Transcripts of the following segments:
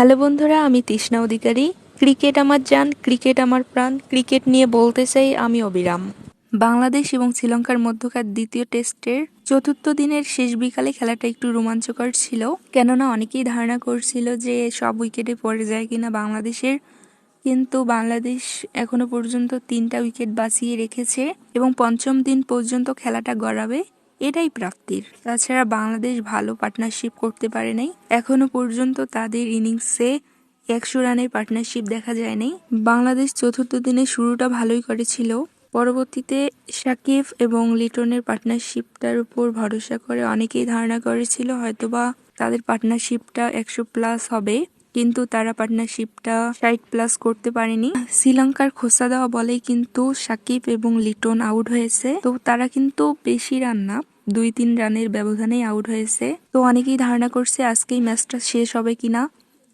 Hello বন্ধুরা, আমি তৃষ্ণা অধিকারী। Cricket আমার জান, ক্রিকেট আমার প্রাণ। ক্রিকেট নিয়ে বলতে চাই আমি অবিরাম। বাংলাদেশ এবং শ্রীলঙ্কার মধ্যকার দ্বিতীয় টেস্টের চতুর্থ দিনের শেষ বিকালে খেলাটা একটু রোমাঞ্চকর ছিল, কেননা অনেকেই ধারণা করছিল যে সব উইকেটে পড়ে যায় কিনা বাংলাদেশের, কিন্তু বাংলাদেশ এখনো পর্যন্ত 3টা উইকেট বাঁচিয়ে রেখেছে এবং পঞ্চম দিন পর্যন্ত খেলাটা গড়াবে, এটাই প্রাপ্তির। তাছাড়া বাংলাদেশ ভালো পার্টনারশিপ করতে পারে নাই, এখনো পর্যন্ত তাদের ইনিংসে 100 রানের পার্টনারশিপ দেখা যায়নি। বাংলাদেশ চতুর্থ দিনে শুরুটা ভালোই করেছিল, পরবর্তীতে সাকিব এবং লিটনের পার্টনারশিপটার উপর ভরসা করে অনেকেই ধারণা করেছিল হয়তোবা তাদের পার্টনারশিপটা 100+ হবে, কিন্তু তারা পার্টনারশিপটা 60+ করতে পারেনি। শ্রীলঙ্কার খোসা দেওয়া বলেই কিন্তু সাকিব এবং লিটন আউট হয়েছে, তো তারা কিন্তু বেশি রান না, 2-3 রানের ব্যবধানেই আউট হয়েছে। তো অনেকেই ধারণা করছে আজকেই ম্যাচটা শেষ হবে কিনা,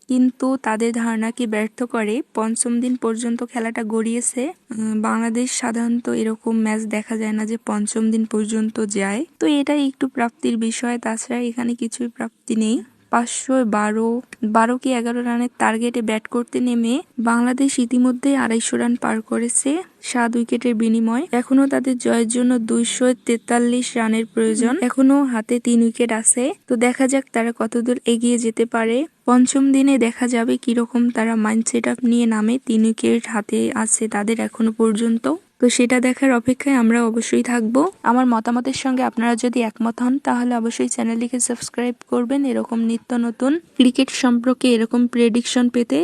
কিন্তু তাদের ধারণাকে ব্যর্থ করে পঞ্চম দিন পর্যন্ত খেলাটা গড়িয়েছে। বাংলাদেশ সাধারণত এরকম ম্যাচ দেখা যায় না যে পঞ্চম দিন পর্যন্ত যায়, তো এটাই একটু প্রাপ্তির বিষয়। তাছাড়া এখানে কিছুই প্রাপ্তি নেই। 512 কি 11 রানের টার্গেটে ব্যাট করতে নেমে বাংলাদেশ ইতিমধ্যে 250 রান পার করেছে 7 উইকেটের বিনিময়। এখনো তাদের জয়ের জন্য 243 রানের প্রয়োজন, এখনো হাতে 3 উইকেট আছে। তো দেখা যাক তারা কতদূর এগিয়ে যেতে পারে। পঞ্চম দিনে দেখা যাবে কিরকম তারা মাইন্ড সেট আপ নিয়ে নামে। 3 উইকেট হাতে আছে তাদের এখনো পর্যন্ত, তো সেটা দেখার অপেক্ষায় আমরা অবশ্যই থাকবো। আমার মতামতের সঙ্গে আপনারা যদি একমত হন তাহলে অবশ্যই চ্যানেলটিকে সাবস্ক্রাইব করবেন এরকম নিত্য নতুন ক্রিকেট সম্পর্কে এরকম প্রেডিকশন পেতে।